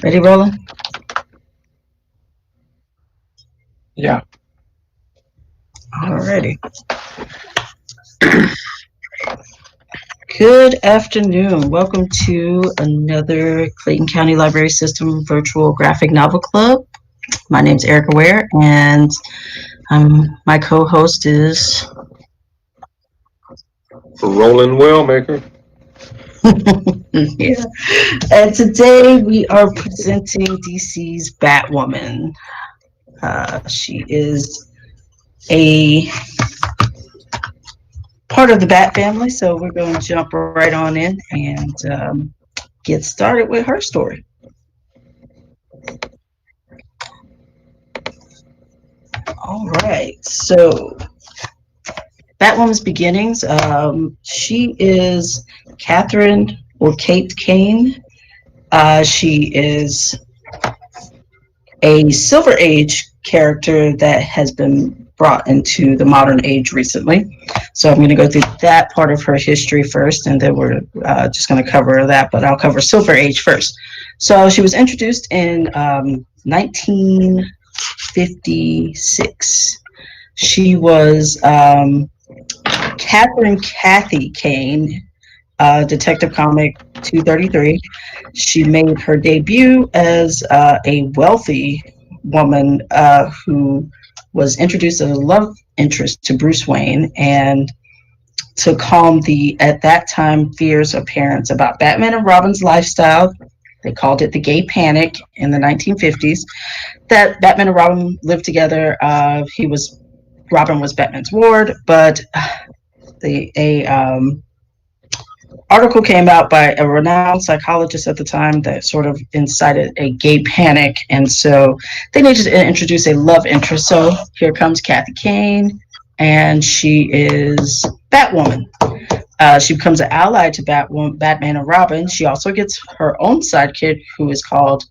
Ready, rolling? Yeah. Alrighty. Good afternoon. Welcome to another Clayton County Library System Virtual Graphic Novel Club. My name's Erica Ware, and my co-host is Roland Wellmaker. yeah. And today we are presenting DC's Batwoman. She is a part of the Bat family, so we're going to jump right on in and get started with her story. All right, so Batwoman's beginnings. She is Catherine or Kate Kane. She is a Silver Age character that has been brought into the modern age recently. So I'm going to go through that part of her history first, and then we're just going to cover that, but I'll cover Silver Age first. So she was introduced in 1956. She was Catherine Kathy Kane, Detective Comic 233. She made her debut as a wealthy woman who was introduced as a love interest to Bruce Wayne, and to calm the, at that time, fears of parents about Batman and Robin's lifestyle. They called it the gay panic in the 1950s. That Batman and Robin lived together. Robin was Batman's ward, but a article came out by a renowned psychologist at the time that sort of incited a gay panic, and so they needed to introduce a love interest. So here comes Kathy Kane, and she is Batwoman. She becomes an ally to Batman and Robin. She also gets her own sidekick, who is called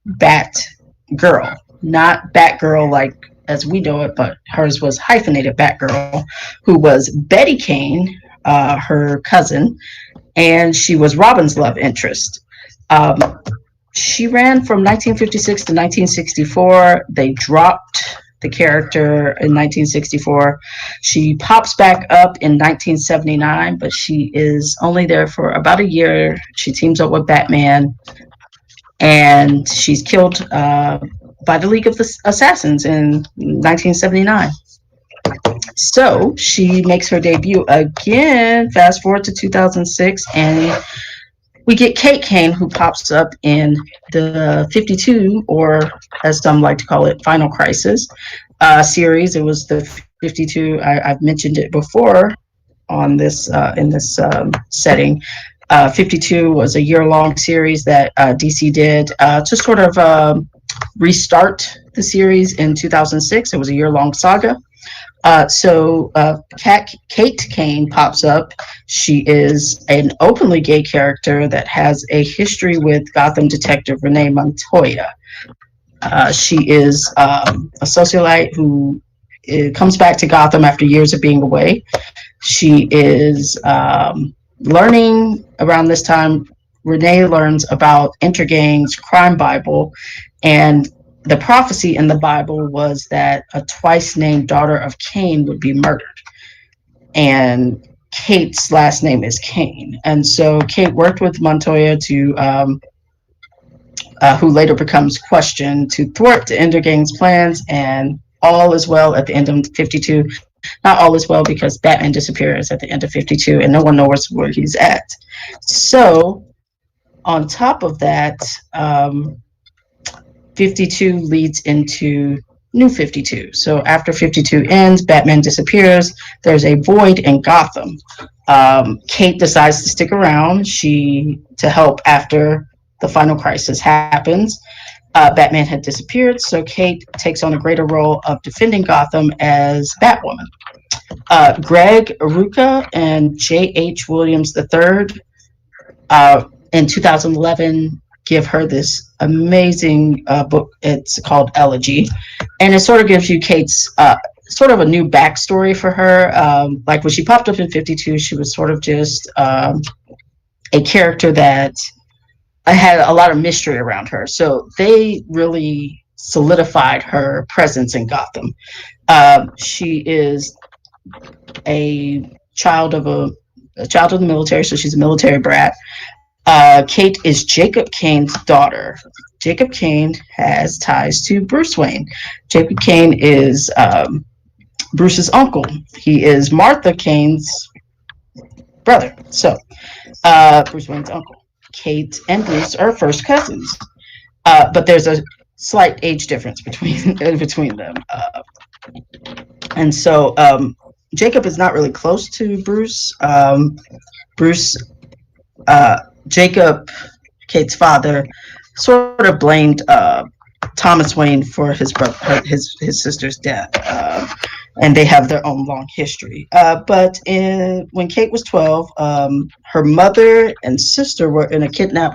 Batgirl, not Batgirl like as we know it, but hers was hyphenated Batgirl, who was Betty Kane, her cousin, and she was Robin's love interest. She ran from 1956 to 1964. They dropped the character in 1964. She pops back up in 1979, but she is only there for about a year. She teams up with Batman, and she's killed by the League of the Assassins in 1979. So she makes her debut again, fast forward to 2006, and we get Kate Kane, who pops up in the 52, or as some like to call it, Final Crisis series. It was the 52. I've mentioned it before on this in this setting. 52 was a year-long series that DC did to sort of restart the series in 2006. It was a year-long saga. So Kate Kane pops up. She is an openly gay character that has a history with Gotham detective Renee Montoya. She is a socialite who comes back to Gotham after years of being away. She is learning around this time. Renee learns about Intergang's crime Bible, and the prophecy in the Bible was that a twice named daughter of Cain would be murdered. And Kate's last name is Kane. And so Kate worked with Montoya to, who later becomes Question, to thwart the Intergang's plans, and all is well at the end of 52. Not all is well because Batman disappears at the end of 52 and no one knows where he's at. So on top of that, 52 leads into New 52. So after 52 ends, Batman disappears. There's a void in Gotham. Kate decides to stick around. To help after the final crisis happens. Batman had disappeared, so Kate takes on a greater role of defending Gotham as Batwoman. Greg Rucka and J.H. Williams III in 2011 give her this amazing book. It's called Elegy, and it sort of gives you Kate's sort of a new backstory for her. Like when she popped up in 52, she was sort of just a character that had a lot of mystery around her. So they really solidified her presence in Gotham. She is a child of a child of the military, so she's a military brat. Kate is Jacob Kane's daughter. Jacob Kane has ties to Bruce Wayne. Jacob Kane is Bruce's uncle. He is Martha Kane's brother. So, Bruce Wayne's uncle. Kate and Bruce are first cousins, but there's a slight age difference between them. And so Jacob is not really close to Bruce. Bruce Jacob, Kate's father, sort of blamed Thomas Wayne for his sister's death, and they have their own long history. But when Kate was 12, her mother and sister were in a kidnap,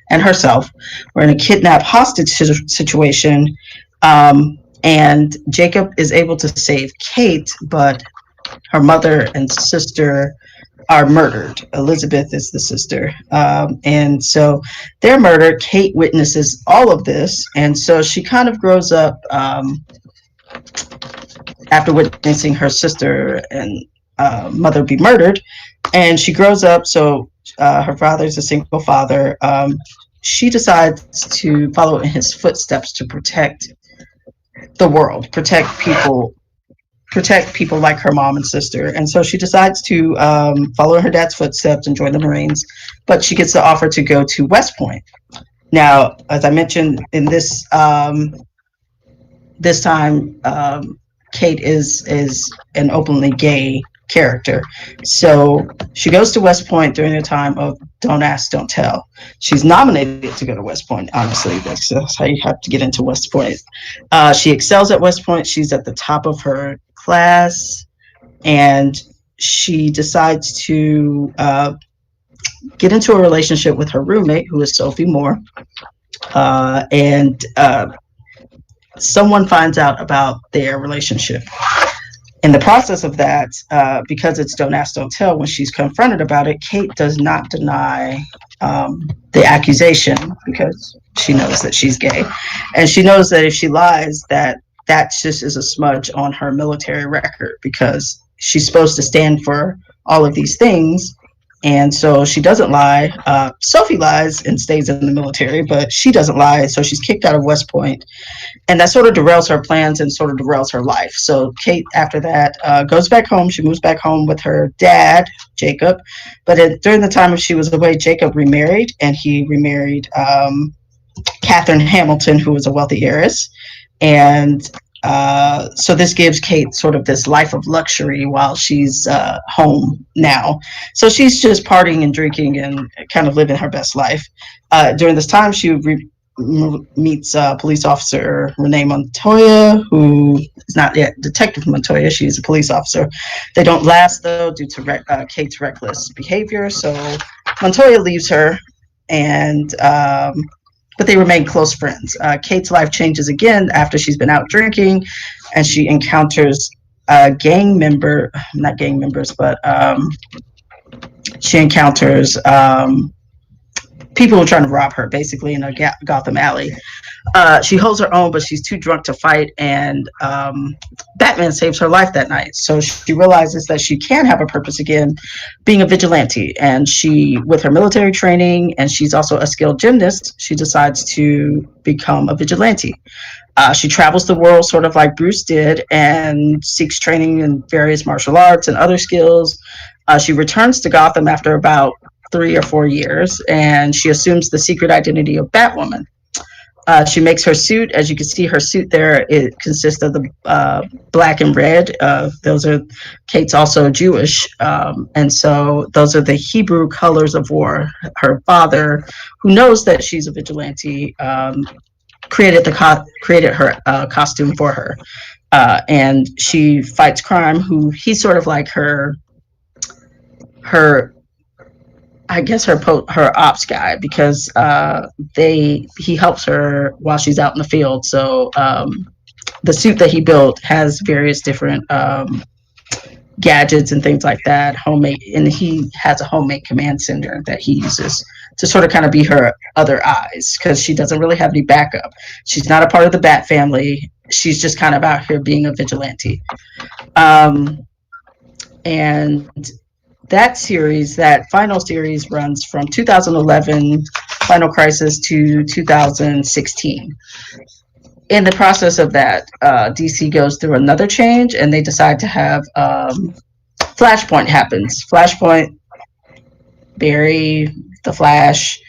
and herself were in a kidnap hostage situation. And Jacob is able to save Kate, but her mother and sister are murdered. Elizabeth is the sister. And so they're murdered. Kate witnesses all of this. And so she kind of grows up after witnessing her sister and mother be murdered. And she grows up. So her father's a single father. She decides to follow in his footsteps to protect the world, protect people like her mom and sister. And so she decides to follow her dad's footsteps and join the Marines, but she gets the offer to go to West Point. Now, as I mentioned in this time, Kate is an openly gay character. So she goes to West Point during a time of Don't Ask, Don't Tell. She's nominated to go to West Point, honestly. That's how you have to get into West Point. She excels at West Point. She's at the top of her class, and she decides to get into a relationship with her roommate, who is Sophie Moore. And someone finds out about their relationship. In the process of that, because it's Don't Ask, Don't Tell, when she's confronted about it, Kate does not deny the accusation because she knows that she's gay. And she knows that if she lies, that just is a smudge on her military record because she's supposed to stand for all of these things. And so she doesn't lie. Sophie lies and stays in the military, but she doesn't lie. So she's kicked out of West Point. And that sort of derails her plans and sort of derails her life. So Kate, after that, goes back home. She moves back home with her dad, Jacob. But during the time she was away, Jacob remarried, and he remarried Catherine Hamilton, who was a wealthy heiress. And so this gives Kate sort of this life of luxury while she's home now. So she's just partying and drinking and kind of living her best life. During this time, she meets police officer Renee Montoya, who is not yet Detective Montoya. She's a police officer. They don't last, though, due to Kate's reckless behavior. So Montoya leaves her, and but they remain close friends. Kate's life changes again after she's been out drinking, and she encounters not gang members, but she encounters people who are trying to rob her, basically, in a Gotham alley. She holds her own, but she's too drunk to fight, and Batman saves her life that night. So she realizes that she can have a purpose again, being a vigilante. And she, with her military training, and she's also a skilled gymnast, she decides to become a vigilante. She travels the world sort of like Bruce did and seeks training in various martial arts and other skills. She returns to Gotham after about 3 or 4 years, and she assumes the secret identity of Batwoman. She makes her suit. As you can see, her suit there, it consists of the black and red. Those are Kate's also Jewish, and so those are the Hebrew colors of war. Her father, who knows that she's a vigilante, created her costume for her, and she fights crime. Who he's sort of like her I guess her ops guy because they he helps her while she's out in the field. So the suit that he built has various different gadgets and things like that, homemade, and he has a homemade command center that he uses to sort of kind of be her other eyes because she doesn't really have any backup. She's not a part of the Bat family. She's just kind of out here being a vigilante. Um, and that final series runs from 2011 Final Crisis to 2016. In the process of that, DC goes through another change, and they decide to have Flashpoint happens. Flashpoint, Barry, the Flash,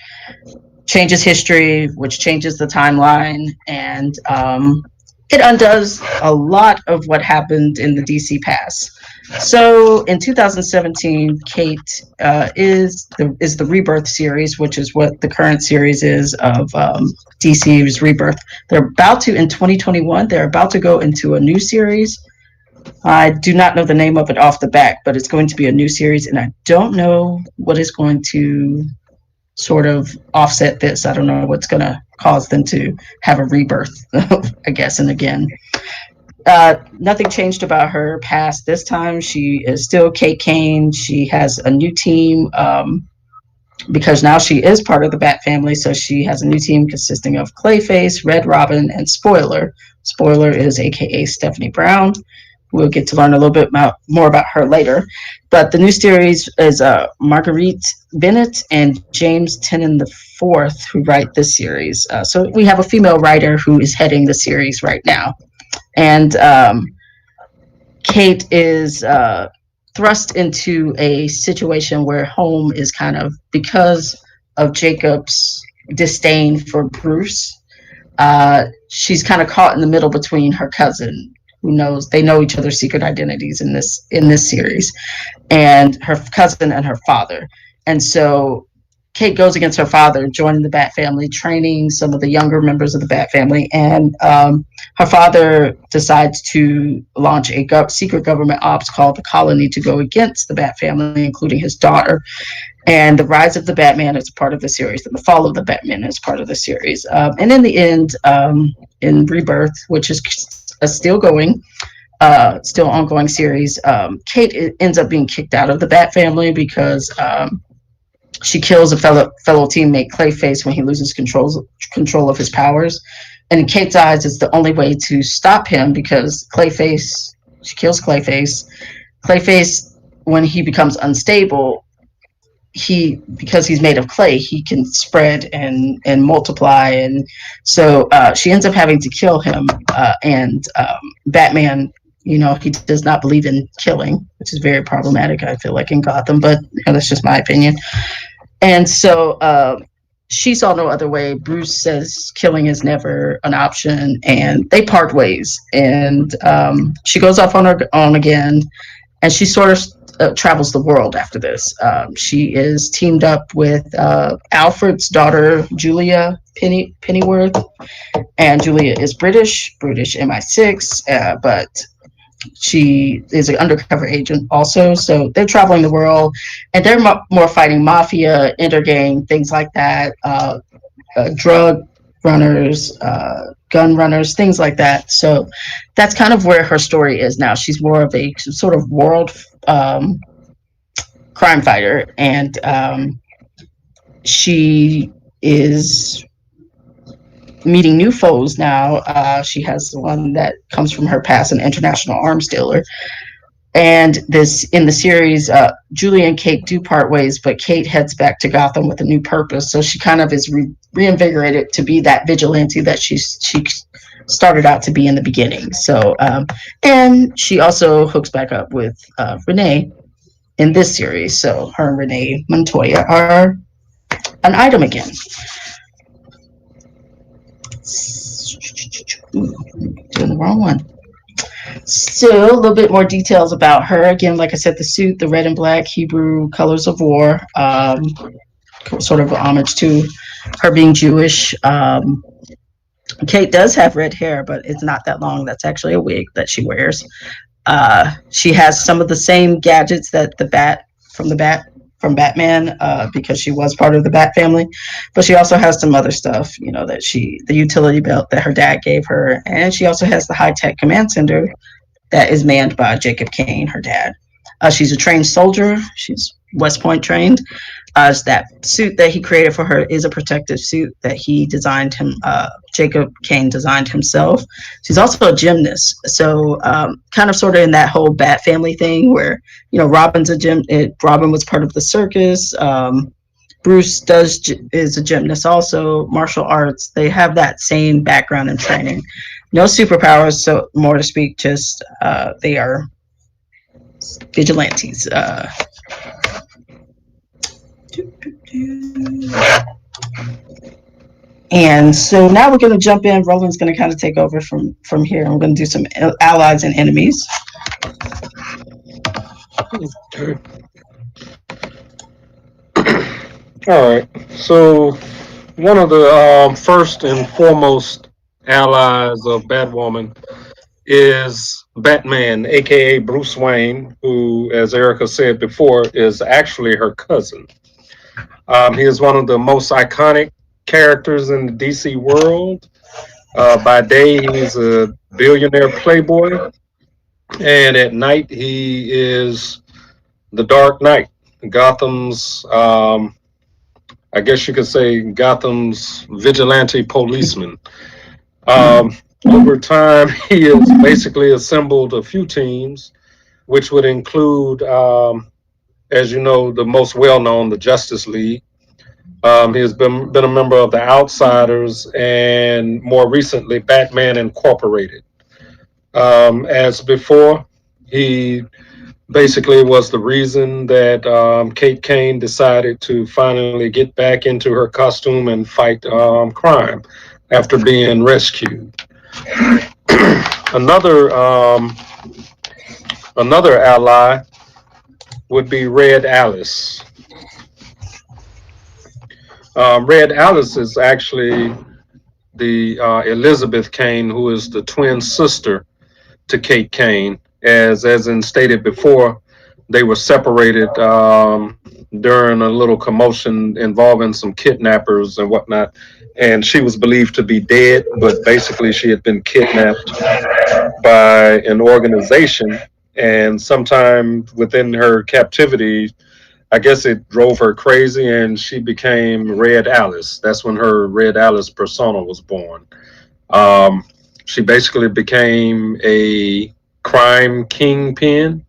changes history, which changes the timeline, and it undoes a lot of what happened in the DC past. So in 2017, Kate is the Rebirth series, which is what the current series is of DC's Rebirth. They're about to in 2021. They're about to go into a new series. I do not know the name of it off the bat, but it's going to be a new series, and I don't know what is going to sort of offset this. I don't know what's going to cause them to have a rebirth, I guess, and again. Nothing changed about her past this time. She is still Kate Kane. She has a new team because now she is part of the Bat family. So she has a new team consisting of Clayface, Red Robin, and Spoiler. Spoiler is AKA Stephanie Brown. We'll get to learn a little bit more about her later. But the new series is Marguerite Bennett and James Tennant the Fourth who write this series. So we have a female writer who is heading the series right now. And Kate is thrust into a situation where home is kind of, because of Jacob's disdain for Bruce, she's kind of caught in the middle between her cousin, who knows they know each other's secret identities in this series, and her cousin and her father. And so Kate goes against her father, joining the Bat family, training some of the younger members of the Bat family, and her father decides to launch a secret government ops called the Colony to go against the Bat family, including his daughter. And the rise of the Batman is part of the series, and the fall of the Batman is part of the series. And in the end, in Rebirth, which is still going, still ongoing series, Kate ends up being kicked out of the Bat family because she kills a fellow teammate, Clayface, when he loses control of his powers. And in Kate's eyes, it's the only way to stop him because she kills Clayface. Clayface, when he becomes unstable, because he's made of clay, he can spread and multiply, and so she ends up having to kill him. And Batman, he does not believe in killing, which is very problematic, I feel like, in Gotham, but that's just my opinion. And so she saw no other way. Bruce says killing is never an option, and they part ways. And she goes off on her own again, and she sort of travels the world after this. She is teamed up with Alfred's daughter, Julia Pennyworth, and Julia is British MI6, but she is an undercover agent also. So they're traveling the world, and they're more fighting mafia, intergang, things like that, drug runners, gun runners, things like that. So that's kind of where her story is now. She's more of a sort of world crime fighter, and she is meeting new foes now. She has one that comes from her past, an international arms dealer. And in the series, Julie and Kate do part ways, but Kate heads back to Gotham with a new purpose. So she kind of is reinvigorated to be that vigilante that she started out to be in the beginning. So, and she also hooks back up with Renee in this series. So her and Renee Montoya are an item again. Doing the wrong one. So a little bit more details about her. Again, like I said, the suit, the red and black Hebrew colors of war, sort of homage to her being Jewish. Kate does have red hair, but it's not that long. That's actually a wig that she wears. She has some of the same gadgets that the Bat from the Bat from Batman, because she was part of the Bat family. But she also has some other stuff, that the utility belt that her dad gave her, and she also has the high tech command center that is manned by Jacob Kane, her dad. She's a trained soldier. She's West Point trained. That suit that he created for her is a protective suit that he designed him. Jacob Kane designed himself. She's also a gymnast, so kind of sort of in that whole Bat family thing where Robin's a gym. Robin was part of the circus. Bruce is a gymnast also, martial arts. They have that same background and training. No superpowers, so more to speak. Just they are vigilantes. And so now we're going to jump in. Roland's going to kind of take over from here. And we're going to do some allies and enemies. All right. So one of the first and foremost allies of Batwoman is Batman, aka Bruce Wayne, who, as Erica said before, is actually her cousin. He is one of the most iconic characters in the DC world. By day, he's a billionaire playboy, and at night, he is the Dark Knight, Gotham's, I guess you could say, Gotham's vigilante policeman. Over time, he has basically assembled a few teams, which would include, as you know, the most well known, the Justice League. He has been a member of the Outsiders and more recently Batman Incorporated. As before, he basically was the reason that Kate Kane decided to finally get back into her costume and fight crime after being rescued. another another ally would be Red Alice. Red Alice is actually the Elizabeth Kane, who is the twin sister to Kate Kane. As in stated before, they were separated during a little commotion involving some kidnappers and whatnot. And she was believed to be dead, but basically she had been kidnapped by an organization. And sometime within her captivity, I guess it drove her crazy and she became Red Alice. That's when her Red Alice persona was born. Um, she basically became a crime kingpin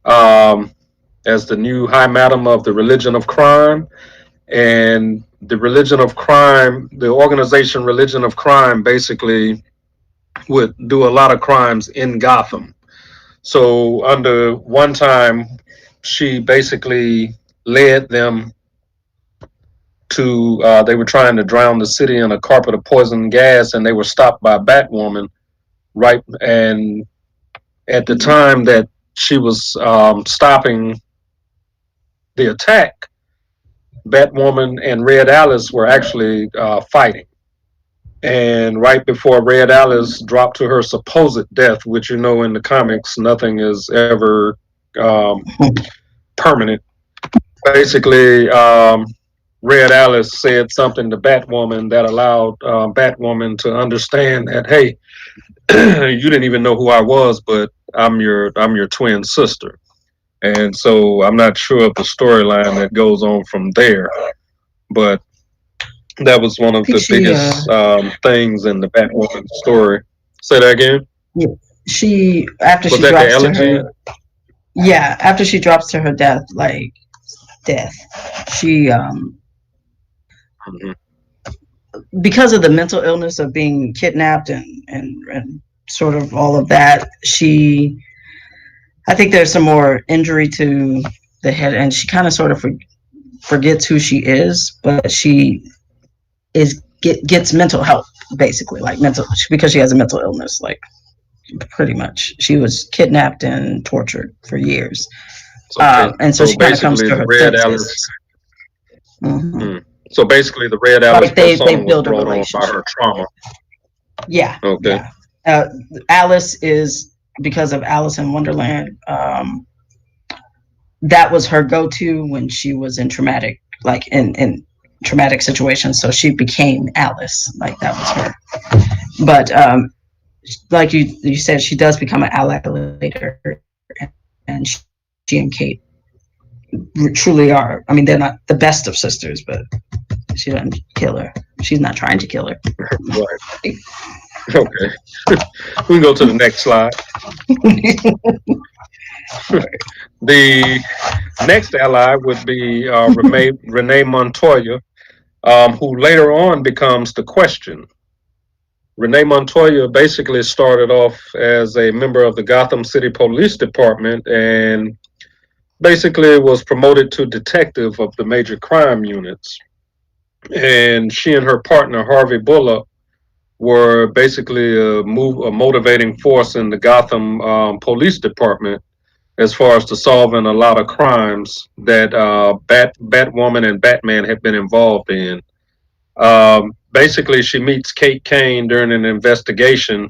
um, as the new High Madam of the Religion of Crime. And the Religion of Crime, the organization Religion of Crime, basically would do a lot of crimes in Gotham. So, under one time, she basically led them to, they were trying to drown the city in a carpet of poison gas, and they were stopped by Batwoman, right? And at the time that she was stopping the attack, Batwoman and Red Alice were actually fighting. And right before Red Alice dropped to her supposed death, which in the comics, nothing is ever um, permanent. Basically, Red Alice said something to Batwoman that allowed Batwoman to understand that, hey, you didn't even know who I was, but I'm your twin sister. And so I'm not sure of the storyline that goes on from there, but that was one of the biggest things in the Batwoman story. Say that again. Yeah, she after Was she that the drops to elegy? her after she drops to her death, she Mm-hmm. because of the mental illness of being kidnapped and sort of all of that, I think there's some more injury to the head, and she kind of sort of forgets who she is, but she gets mental help basically, like mental, because she has a mental illness, like pretty much. She was kidnapped and tortured for years. Okay, And so so she kind of comes basically to the her Red Alice. senses. Hmm. Hmm. So basically, the Red Alice Like they persona was build a brought on by her relationship. trauma. Yeah, Okay, yeah. Uh, Alice is, because of Alice in Wonderland. That was her go-to when she was in traumatic, like in traumatic situations. So she became Alice. Like that was her. But like you said, she does become an ally later, and she and Kate truly are. I mean, they're not the best of sisters, but she doesn't kill her. She's not trying to kill her. right. Okay, we can go to the next slide. The next ally would be Renee Montoya, who later on becomes the Question. Renee Montoya basically started off as a member of the Gotham City Police Department and basically was promoted to detective of the major crime units. And she and her partner, Harvey Bullock, were basically a motivating force in the Gotham Police Department as far as to solving a lot of crimes that Batwoman and Batman have been involved in. Basically, she meets Kate Kane during an investigation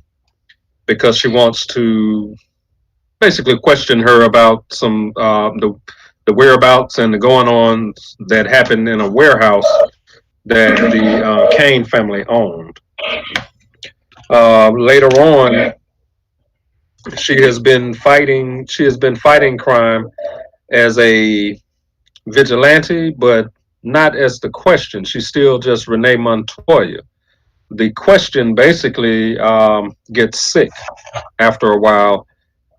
because she wants to basically question her about some the whereabouts and the going ons that happened in a warehouse that the Kane family owned. Later on, she has been fighting. She has been fighting crime as a vigilante, but not as the Question. She's still just Renee Montoya. The Question basically gets sick after a while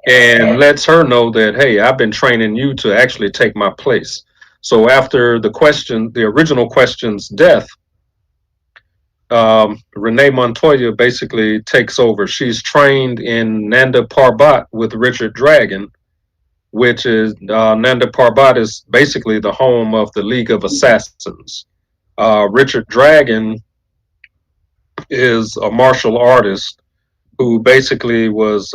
and lets her know that, hey, I've been training you to actually take my place. So after the original Question's death, Renee Montoya basically takes over. She's trained in Nanda Parbat with Richard Dragon, which is Nanda Parbat is basically the home of the League of Assassins. Richard Dragon is a martial artist who basically was,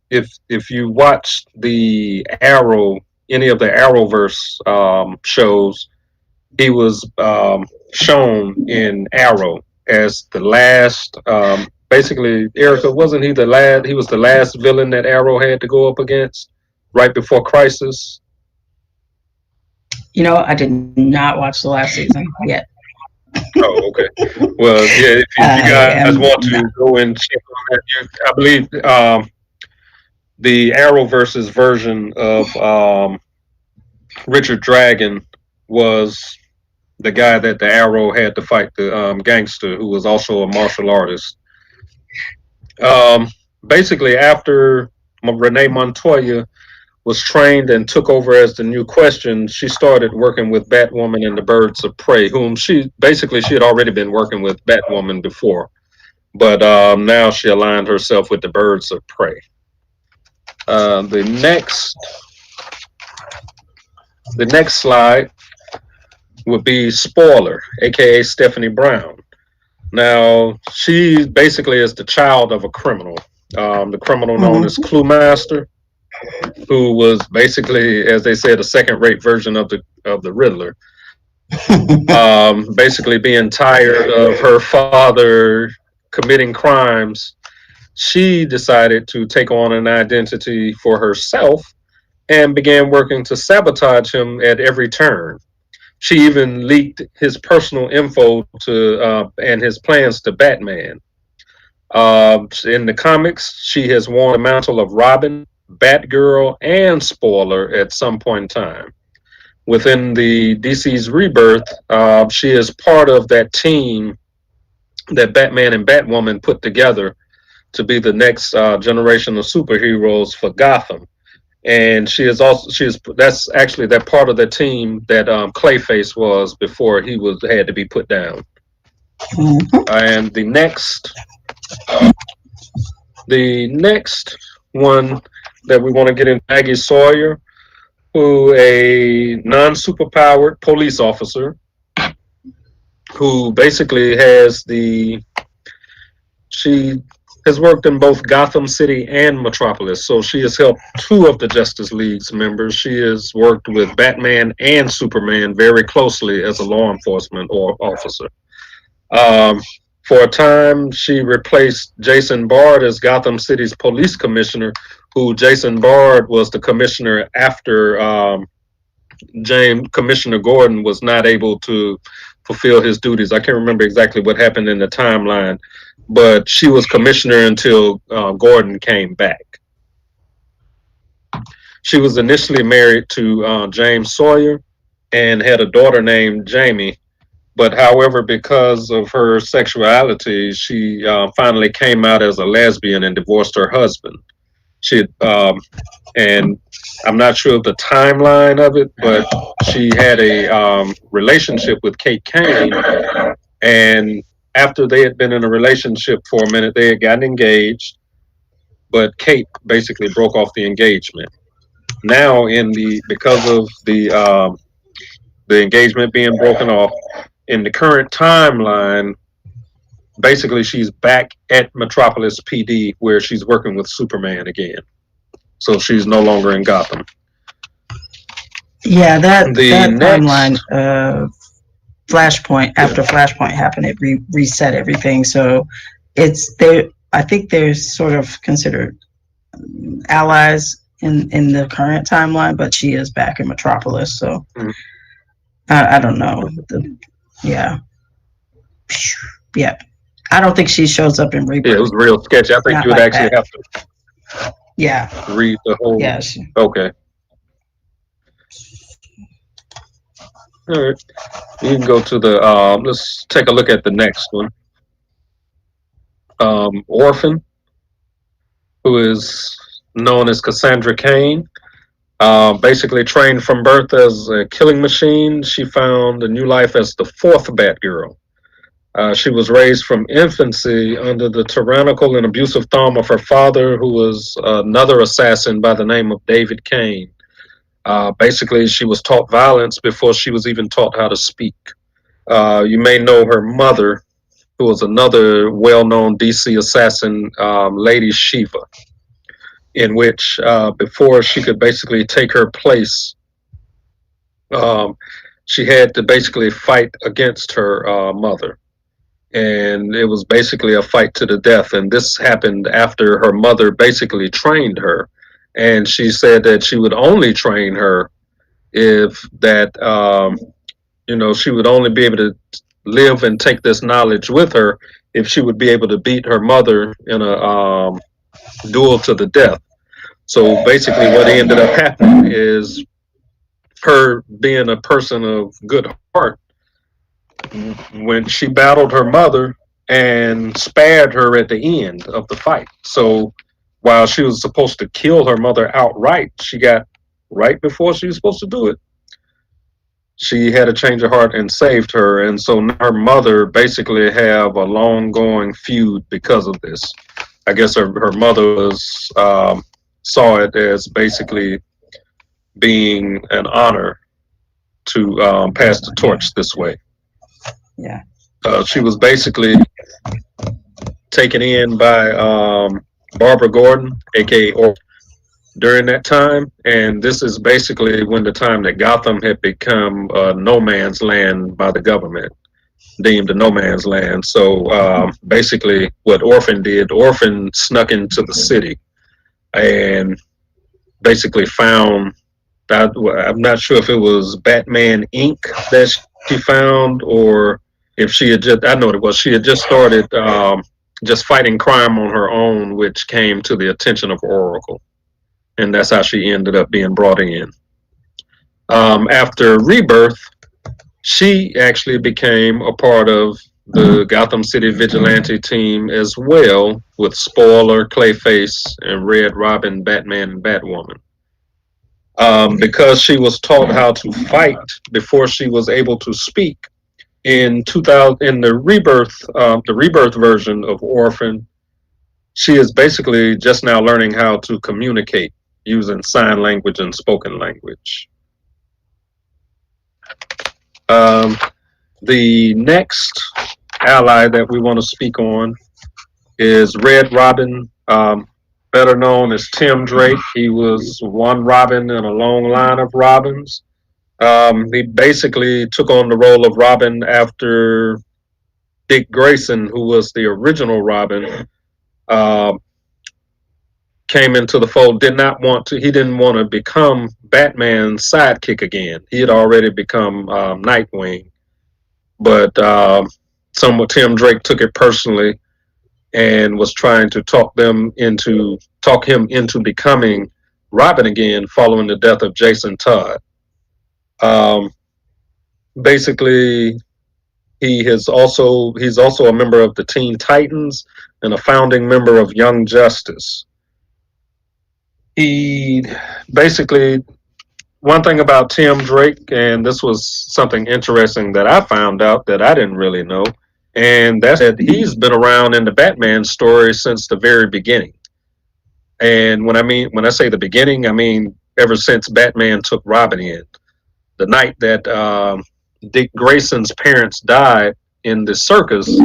if you watch the Arrow, any of the Arrowverse shows, he was shown in Arrow as the last. Basically, Erica, wasn't he the last? He was the last villain that Arrow had to go up against right before Crisis. I did not watch the last season yet. Oh, okay. Well, yeah. If you I guys am want not. to go and check on that, I believe the Arrowverse's version of Richard Dragon was the guy that the Arrow had to fight the gangster who was also a martial artist. Um, Basically, after Renee Montoya was trained and took over as the new Question, she started working with Batwoman and the Birds of Prey, whom she had already been working with Batwoman before, but now she aligned herself with the Birds of Prey. The next slide would be Spoiler, aka Stephanie Brown. Now, she basically is the child of a criminal, the criminal known as Mm-hmm. Clue Master, who was basically, as they said, a second-rate version of the Riddler. Basically, being tired of her father committing crimes, she decided to take on an identity for herself and began working to sabotage him at every turn. She even leaked his personal info to and his plans to Batman. In the comics, she has worn the mantle of Robin, Batgirl, and Spoiler at some point in time. Within the DC's Rebirth, she is part of that team that Batman and Batwoman put together to be the next generation of superheroes for Gotham. And she is that's actually that part of the team that Clayface was before he was had to be put down. Mm-hmm. And the next one that we want to get in, Maggie Sawyer, who a non-superpowered police officer who basically has the She has worked in both Gotham City and Metropolis, so she has helped two of the Justice League's members. She has worked with Batman and Superman very closely as a law enforcement or officer. Um, for a time, she replaced Jason Bard as Gotham City's police commissioner, who Jason Bard was the commissioner after James Commissioner Gordon was not able to fulfill his duties. I can't remember exactly what happened in the timeline, but she was commissioner until Gordon came back. She was initially married to James Sawyer and had a daughter named Jamie. But however, because of her sexuality, she finally came out as a lesbian and divorced her husband. She and I'm not sure of the timeline of it, but she had a relationship with Kate Kane, and after they had been in a relationship for a minute, they had gotten engaged, but Kate basically broke off the engagement. Now, in the because of the engagement being broken off, in the current timeline, basically she's back at Metropolis PD where she's working with Superman again. So she's no longer in Gotham. Yeah, The that timeline, next, Flashpoint, yeah, after Flashpoint happened, it reset everything. So it's they. I think they're sort of considered allies in the current timeline, but she is back in Metropolis. So mm, I don't know. Yeah, yeah. I don't think she shows up in yeah, it Rebirth. was real sketchy. I think Not you would like actually that. have to Yeah, read the whole. yeah. Okay, all right. You can go to the. Let's take a look at the next one. Orphan, who is known as Cassandra Cain. Basically trained from birth as a killing machine, she found a new life as the fourth Batgirl. She was raised from infancy under the tyrannical and abusive thumb of her father, who was another assassin by the name of David Kane. Basically, she was taught violence before she was even taught how to speak. You may know her mother, who was another well known DC assassin, Lady Shiva, in which before she could basically take her place, um, she had to basically fight against her mother. And it was basically a fight to the death. And this happened after her mother basically trained her. And she said that she would only train her if that, she would only be able to live and take this knowledge with her if she would be able to beat her mother in a duel to the death. So basically, what ended up happening is her being a person of good heart, when she battled her mother and spared her at the end of the fight. So while she was supposed to kill her mother outright, she got right before she was supposed to do it. She had a change of heart and saved her, and so now her mother basically have a long going feud because of this. I guess her mother was saw it as basically being an honor to pass the Yeah, torch this way. yeah. She was basically taken in by Barbara Gordon, aka Orphan, during that time. And this is basically when the time that Gotham had become no man's land by the government, deemed a no man's land. So basically, what Orphan did, Orphan snuck into the city and basically found. I'm not sure if it was Batman Inc. that she found, or if she had just. I know what it was. She had just started just fighting crime on her own, which came to the attention of Oracle, and that's how she ended up being brought in. After Rebirth, she actually became a part of the Gotham City Vigilante team as well, with Spoiler, Clayface, and Red Robin, Batman, and Batwoman. Because she was taught how to fight before she was able to speak. In 2000, in the rebirth version of Orphan, she is basically just now learning how to communicate using sign language and spoken language. Um, the next ally that we want to speak on is Red Robin, better known as Tim Drake. He was one Robin in a long line of Robins. He basically took on the role of Robin after Dick Grayson, who was the original Robin, uh, came into the fold. Did not want to. He didn't want to become Batman's sidekick again. He had already become Nightwing, but someone Tim Drake took it personally and was trying to talk him into becoming Robin again following the death of Jason Todd. Um, Basically, he's also a member of the Teen Titans and a founding member of Young Justice. He basically one thing about Tim Drake, and this was something interesting that I found out that I didn't really know, and that's that he's been around in the Batman story since the very beginning. And when I say the beginning, I mean ever since Batman took Robin in. The night that Dick Grayson's parents died in the circus,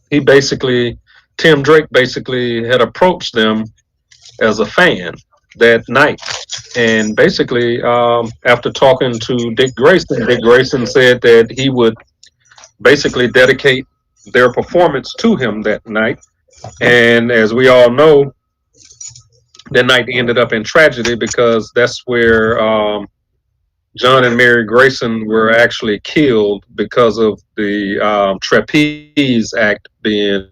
he basically Tim Drake basically had approached them as a fan that night. And basically, after talking to Dick Grayson said that he would basically dedicate their performance to him that night. And as we all know, that night ended up in tragedy because that's where John and Mary Grayson were actually killed because of the Trapeze Act being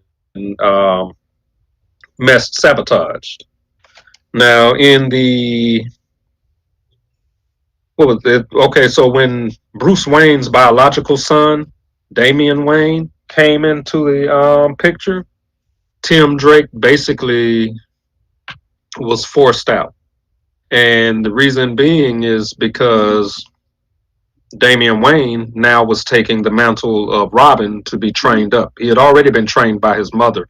sabotaged. Now, in the what was it? Okay, so when Bruce Wayne's biological son, Damian Wayne, came into the picture, Tim Drake basically was forced out. And the reason being is because Damian Wayne now was taking the mantle of Robin to be trained up. He had already been trained by his mother,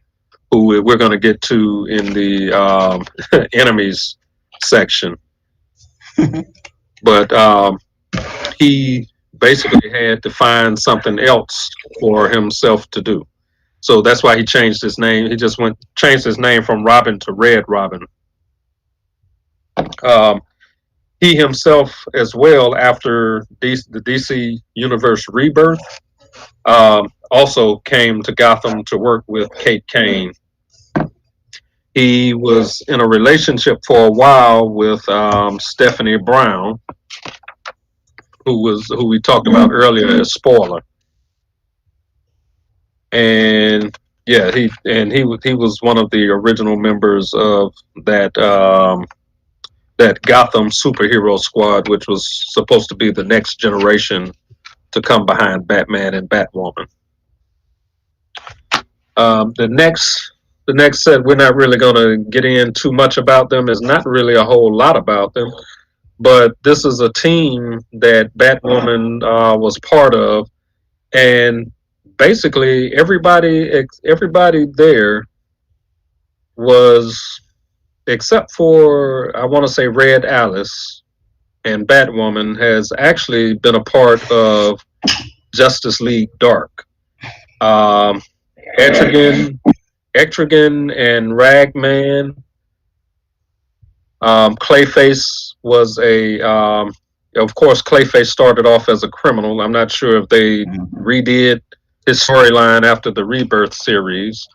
who we're going to get to in the enemies section. But he basically had to find something else for himself to do. So that's why he changed his name. He just went changed his name from Robin to Red Robin. Um, he himself, as well, after the DC Universe rebirth, also came to Gotham to work with Kate Kane. He was in a relationship for a while with Stephanie Brown, who we talked about earlier as Spoiler. And yeah, he was one of the original members of that that Gotham superhero squad, which was supposed to be the next generation to come behind Batman and Batwoman. The next set, we're not really going to get in too much about them. There's not really a whole lot about them, but this is a team that Batwoman was part of, and basically everybody there was, except for I want to say Red Alice and Batwoman, has actually been a part of Justice League Dark. Um, Etrigan, Etrigan and Ragman. Clayface was of course, Clayface started off as a criminal. I'm not sure if they redid his storyline after the Rebirth series,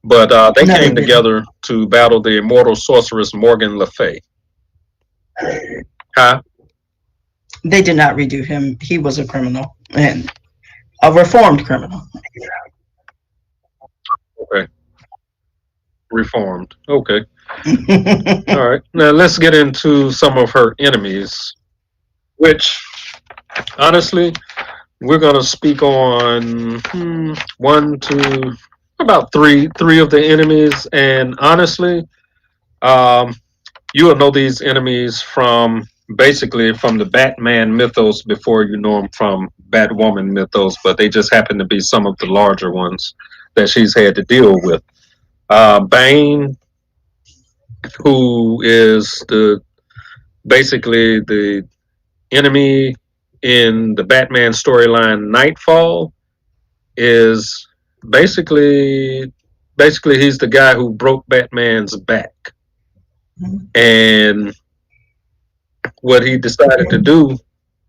but they No, they came didn't. together to battle the immortal sorceress Morgan Le Fay. Huh? They did not redo him. He was a criminal and a reformed criminal. Okay. Reformed. Okay. All right. Now let's get into some of her enemies, which honestly, we're going to speak on one, two, about three of the enemies. And honestly, um, you will know these enemies from basically from the Batman mythos before you know them from Batwoman mythos, but they just happen to be some of the larger ones that she's had to deal with. Bane, who is the basically the enemy in the Batman storyline Nightfall, is basically basically he's the guy who broke Batman's back, and what he decided to do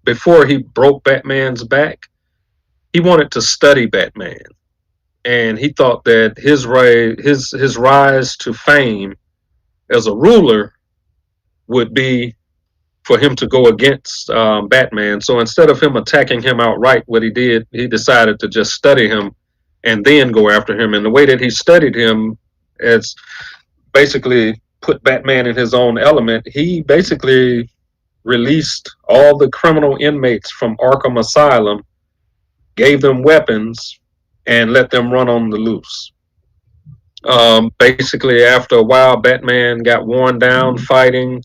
before he broke Batman's back, he wanted to study Batman, and he thought that his rise to fame as a ruler would be for him to go against Batman. So instead of him attacking him outright, what he did, he decided to just study him and then go after him. And the way that he studied him is basically put Batman in his own element. He basically released all the criminal inmates from Arkham Asylum, gave them weapons, and let them run on the loose. Basically, after a while, Batman got worn down fighting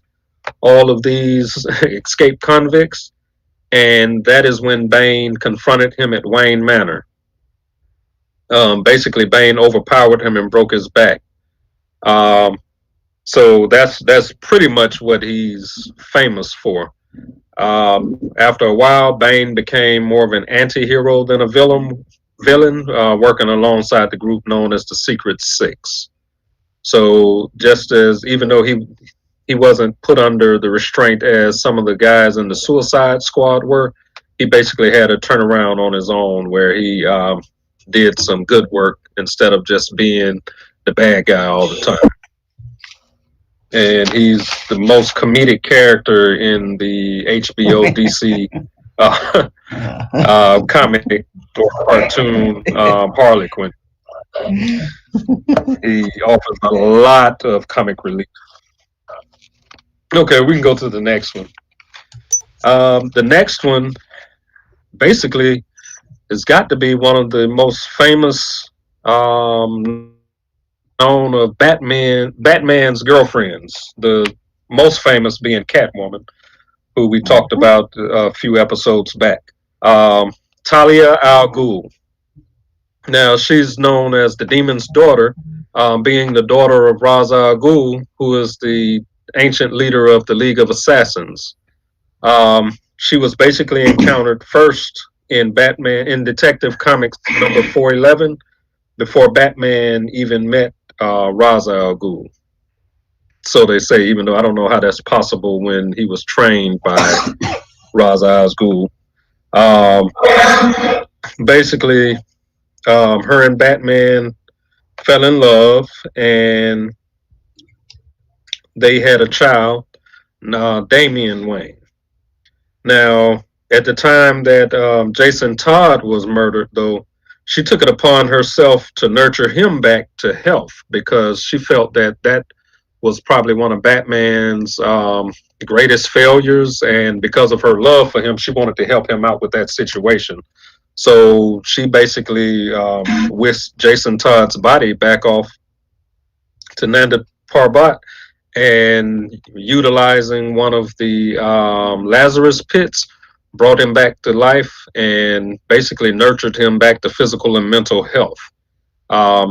all of these escaped convicts, and that is when Bane confronted him at Wayne Manor. Basically, Bane overpowered him and broke his back. Um, so that's pretty much what he's famous for. After a while, Bane became more of an anti-hero than a villain, working alongside the group known as the Secret Six. So just as even though he wasn't put under the restraint as some of the guys in the Suicide Squad were, he basically had a turnaround on his own where he did some good work instead of just being the bad guy all the time. And he's the most comedic character in the HBO DC uh, comic or cartoon Harlequin. He offers a lot of comic relief. Okay, we can go to the next one. The next one basically has got to be one of the most famous known of Batman's girlfriends. The most famous being Catwoman, who we talked about a few episodes back. Talia al Ghul. Now she's known as the Demon's daughter, being the daughter of Ra's al Ghul, who is the ancient leader of the League of Assassins. She was basically encountered first in Batman in Detective Comics number 411 before Batman even met Ra's al Ghul. So they say, even though I don't know how that's possible when he was trained by Ra's al Ghul. Um, Basically, her and Batman fell in love, and they had a child, Damian Wayne. Now, at the time that Jason Todd was murdered, though, she took it upon herself to nurture him back to health because she felt that that was probably one of Batman's greatest failures. And because of her love for him, she wanted to help him out with that situation. So she basically whisked Jason Todd's body back off to Nanda Parbat and utilizing one of the Lazarus pits, brought him back to life and basically nurtured him back to physical and mental health.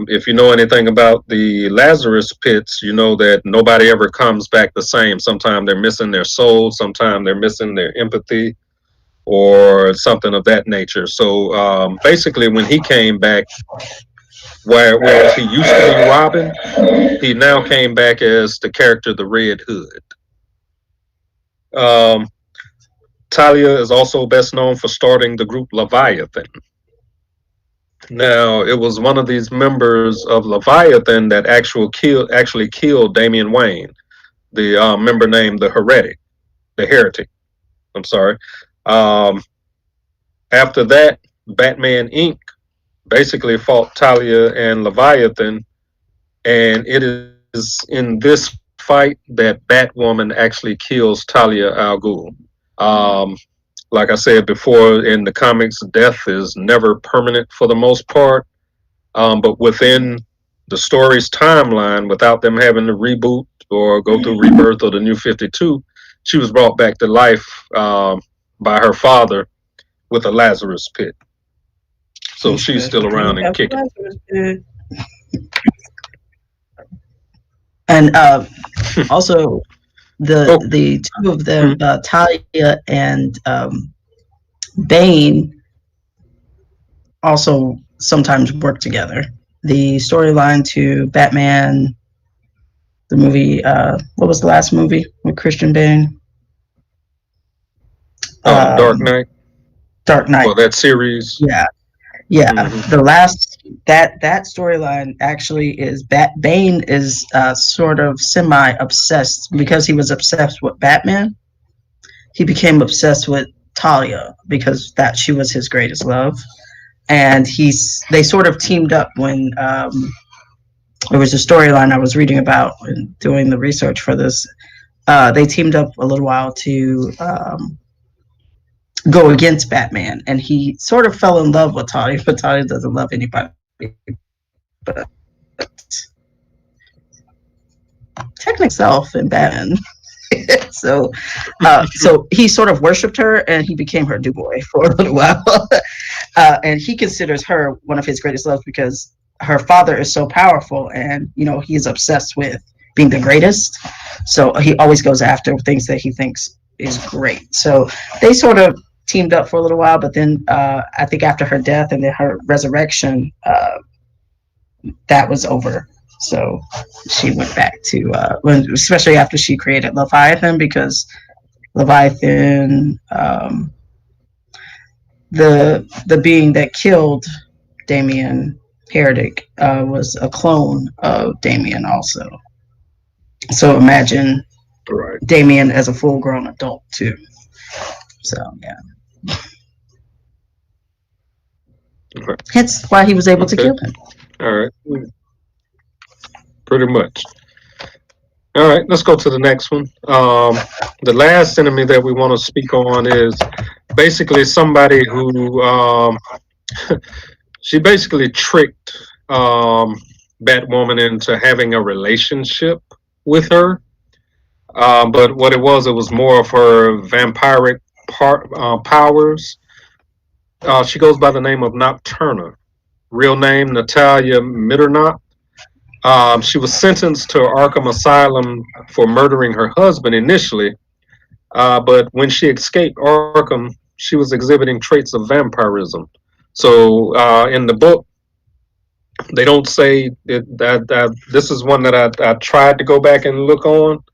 If you know anything about the Lazarus pits, you know that nobody ever comes back the same. Sometimes they're missing their soul, sometimes they're missing their empathy, or something of that nature. So basically, when he came back, whereas he used to be Robin, he now came back as the character the Red Hood. Um, Talia is also best known for starting the group Leviathan. Now, it was one of these members of Leviathan that actually killed Damian Wayne, the member named the Heretic. I'm sorry. Um, After that, Batman Inc. basically fought Talia and Leviathan, and it is in this fight that Batwoman actually kills Talia al Ghul. Um, like I said before, in the comics, death is never permanent for the most part. But within the story's timeline, without them having to reboot or go through Rebirth or the New 52, she was brought back to life by her father with a Lazarus pit. So she's still around and kicking. And also the two of them, Talia and Bane, also sometimes work together. the storyline to Batman, the movie. What was the last movie with Christian Bale? Dark Um, Knight, Dark Knight. or that series. Yeah, yeah. Hmm. The last that storyline actually is Bane is sort of semi obsessed because he was obsessed with Batman. He became obsessed with Talia because that she was his greatest love, and they sort of teamed up when there was a storyline I was reading about and doing the research for this. They teamed up a little while to go against Batman, and he sort of fell in love with Talia, but Talia doesn't love anybody but technically himself and Batman. So he sort of worshipped her, and he became her do boy for a little while. And he considers her one of his greatest loves because her father is so powerful, and he is obsessed with being the greatest. So he always goes after things that he thinks is great. So they sort of teamed up for a little while, but then I think after her death and then her resurrection, that was over. So she went back to especially after she created Leviathan, because Leviathan, the being that killed Damien Heretic, was a clone of Damien also. So imagine Right. Damien as a full grown adult too. So yeah, Okay. hence why he was able to Okay. kill him. All right. Pretty much. All right. Let's go to the next one. The last enemy that we want to speak on is basically somebody who she basically tricked Batwoman into having a relationship with her. But what it was more of her vampiric powers. She goes by the name of Nocturna. Real name Natalia Mitternach. She was sentenced to Arkham Asylum for murdering her husband initially, but when she escaped Arkham, she was exhibiting traits of vampirism. So in the book, they don't say that this is one that I tried to go back and look on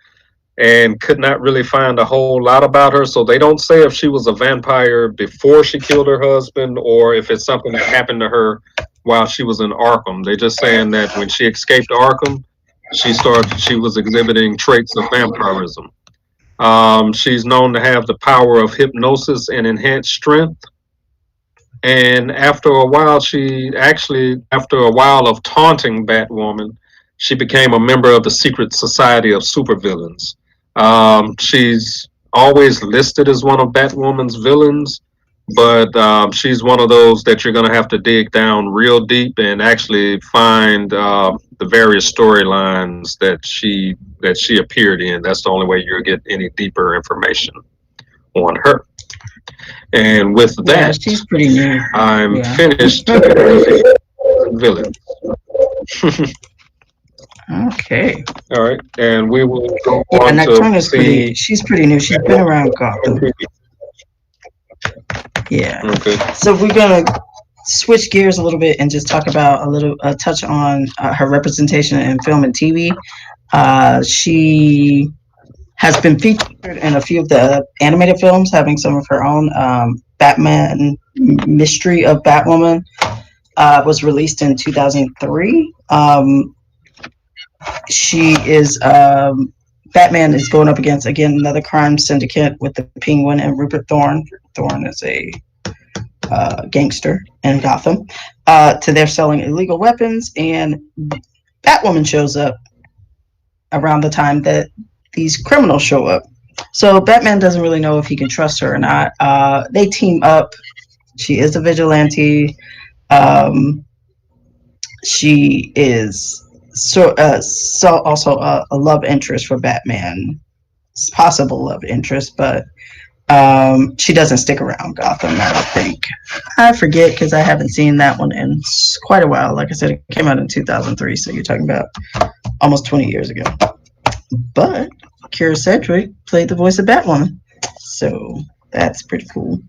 and could not really find a whole lot about her. So they don't say if she was a vampire before she killed her husband or if it's something that happened to her while she was in Arkham. They're just saying that when she escaped Arkham, she was exhibiting traits of vampirism. She's known to have the power of hypnosis and enhanced strength. And after a while of taunting Batwoman, she became a member of the secret society of supervillains. She's always listed as one of Batwoman's villains, but she's one of those that you're going to have to dig down real deep and actually find the various storylines that she appeared in. That's the only way you'll get any deeper information on her. And with Yeah, that, she's pretty new. I'm Yeah. finished villain. Okay. All right, and we will go Yeah, on to Nocturna's see. she's pretty new. She's been around Gotham. Yeah. Okay. So we're gonna switch gears a little bit and just talk about touch on her representation in film and TV. She has been featured in a few of the animated films, having some of her own. Batman Mystery of Batwoman was released in 2003. She is Batman is going up against again another crime syndicate with the Penguin and Rupert Thorne. Thorne is a gangster in Gotham. To their selling illegal weapons, and Batwoman shows up around the time that these criminals show up. So Batman doesn't really know if he can trust her or not. They team up. She is a vigilante. Um, she is so also a love interest for Batman, possible love interest, but she doesn't stick around Gotham. I don't think. I forget because I haven't seen that one in quite a while. Like I said, it came out in 2003, so you're talking about almost 20 years ago. But Kira Sedgwick played the voice of Batwoman, so That's pretty cool.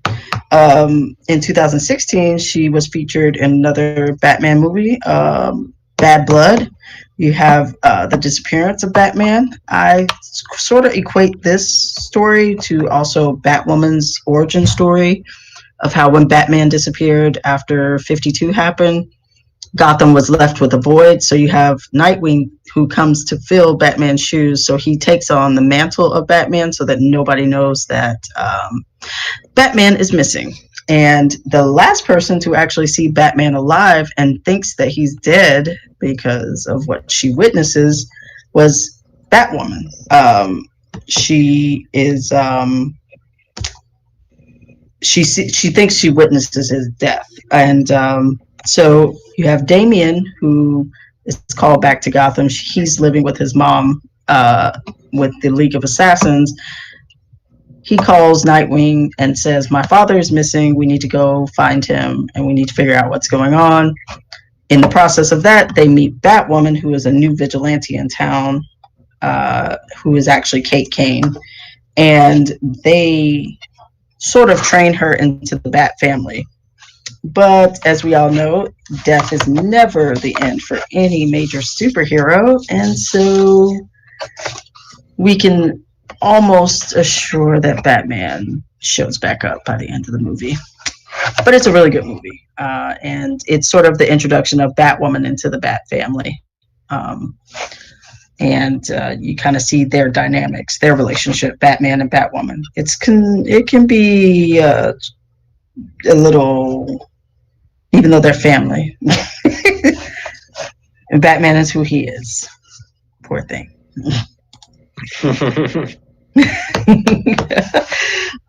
In 2016, she was featured in another Batman movie, Bad Blood. You have the disappearance of Batman. I sort of equate this story to also Batwoman's origin story of how when Batman disappeared after 52 happened, Gotham was left with a void. So you have Nightwing who comes to fill Batman's shoes. So he takes on the mantle of Batman so that nobody knows that Batman is missing. And the last person to actually see Batman alive and thinks that he's dead because of what she witnesses was Batwoman. She is she thinks she witnesses his death, and so you have Damien who is called back to Gotham. He's living with his mom with the League of Assassins. He calls Nightwing and says, "My father is missing. We need to go find him, and we need to figure out what's going on." In the process of that, they meet Batwoman, who is a new vigilante in town, who is actually Kate Kane, and they sort of train her into the Bat family. But as we all know, death is never the end for any major superhero, and so we can almost assure that Batman shows back up by the end of the movie. But it's a really good movie, and it's sort of the introduction of Batwoman into the Bat family. And you kind of see their dynamics, their relationship, Batman and Batwoman. It can be a little, even though they're family, and Batman is who he is. Poor thing.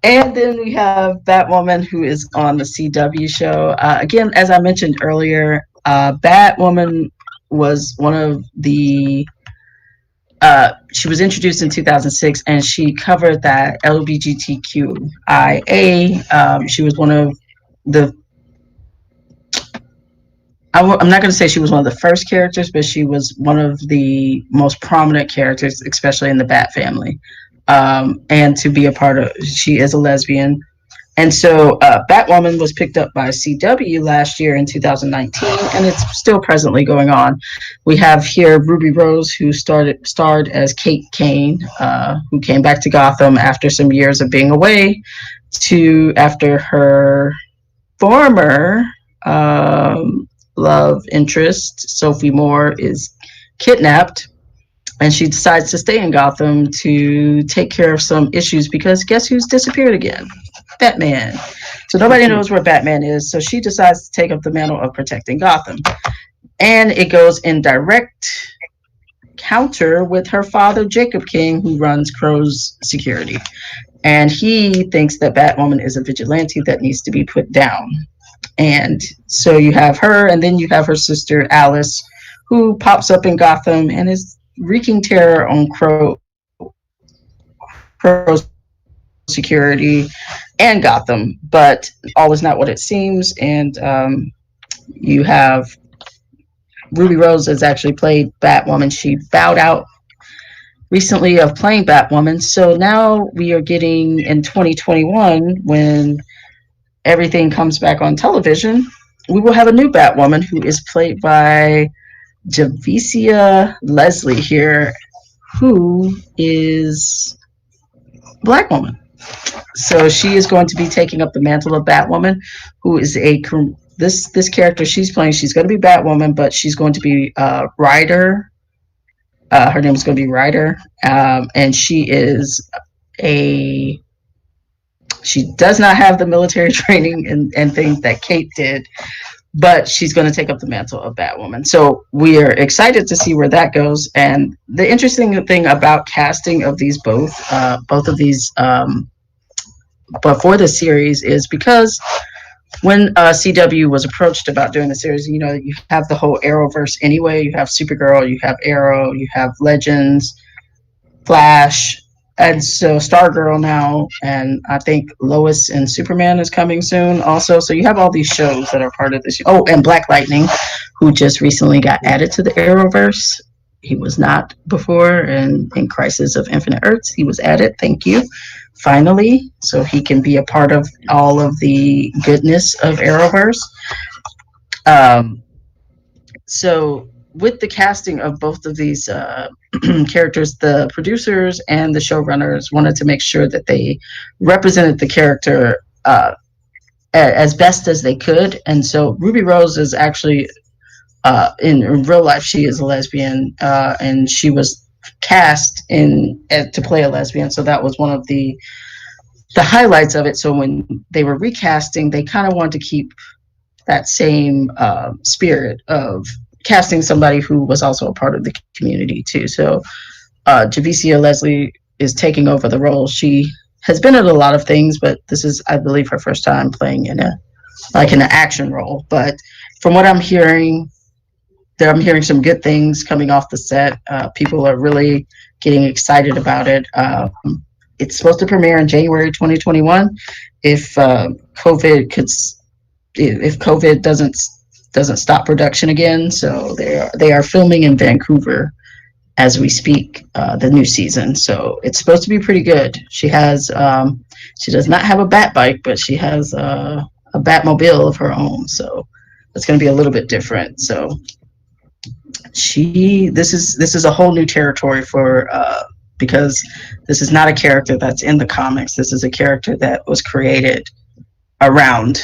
And then we have Batwoman, who is on the CW show. Again, as I mentioned earlier, Batwoman was one of the. She was introduced in 2006, and she covered that LGBTQIA. She was one of the. I'm not going to say she was one of the first characters, but she was one of the most prominent characters, especially in the Bat family. And to be a part of, she is a lesbian. And so Batwoman was picked up by CW last year in 2019, and it's still presently going on. We have here Ruby Rose, who starred as Kate Kane, who came back to Gotham after some years of being away, after her former love interest, Sophie Moore, is kidnapped, and she decides to stay in Gotham to take care of some issues because guess who's disappeared again? Batman. So nobody knows where Batman is, so she decides to take up the mantle of protecting Gotham. And it goes in direct counter with her father, Jacob King, who runs Crow's security. And he thinks that Batwoman is a vigilante that needs to be put down. And so you have her, and then you have her sister, Alice, who pops up in Gotham and is wreaking terror on Crow's security and Gotham. But all is not what it seems. And you have Ruby Rose has actually played Batwoman. She bowed out recently of playing Batwoman. So now we are getting in 2021, when everything comes back on television, we will have a new Batwoman who is played by Javicia Leslie here, who is a Black woman. So she is going to be taking up the mantle of Batwoman, who is this character she's playing. She's going to be Batwoman, but she's going to be Ryder. Her name is going to be Ryder, and she does not have the military training and things that Kate did, but she's going to take up the mantle of Batwoman. So we are excited to see where that goes. And the interesting thing about casting of these both of these, but for the series, is because when CW was approached about doing the series, you have the whole Arrowverse anyway. You have Supergirl, you have Arrow, you have Legends, Flash, and so Stargirl now, and I think Lois and Superman is coming soon also. So you have all these shows that are part of this. Oh, and Black Lightning, who just recently got added to the Arrowverse. He was not before, and in Crisis of Infinite Earths, he was added. Thank you. finally, so he can be a part of all of the goodness of Arrowverse. Um, so with the casting of both of these characters, the producers and the showrunners wanted to make sure that they represented the character as best as they could. And so Ruby Rose is actually in real life she is a lesbian, and she was cast in to play a lesbian. So that was one of the highlights of it. So when they were recasting, they kind of wanted to keep that same spirit of casting somebody who was also a part of the community too. So Javicia Leslie is taking over the role. She has been in a lot of things, but this is, I believe, her first time playing in an action role. But from what I'm hearing, I'm hearing some good things coming off the set. People are really getting excited about it. It's supposed to premiere in January 2021. If COVID could, if COVID doesn't stop production again, so they are filming in Vancouver as we speak, the new season. So it's supposed to be pretty good. She does not have a bat bike, but she has a Batmobile of her own. So it's going to be a little bit different. So this is a whole new territory for because this is not a character that's in the comics. This is a character that was created around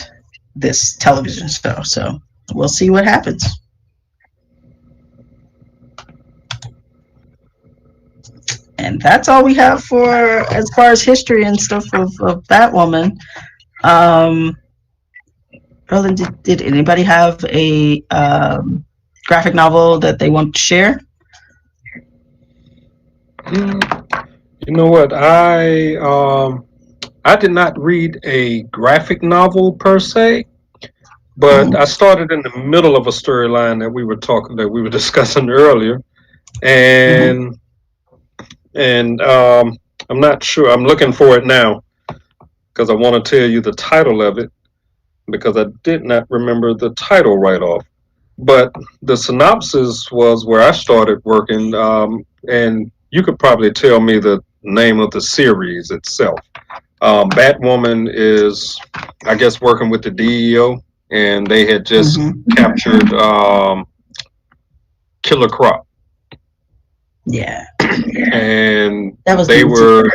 this television show. So we'll see what happens. And that's all we have for as far as history and stuff of Batwoman. Um, Roland, did anybody have a graphic novel that they want to share? You know what? I did not read a graphic novel per se, but I Mm-hmm. started in the middle of a storyline that we were discussing earlier, Mm-hmm. and and I'm not sure. I'm looking for it now because I want to tell you the title of it because I did not remember the title right off. But the synopsis was where I started working, and you could probably tell me the name of the series itself. Batwoman is, I guess, working with the DEO, and they had just Mm-hmm. captured Killer Croc, Yeah, and that was they the were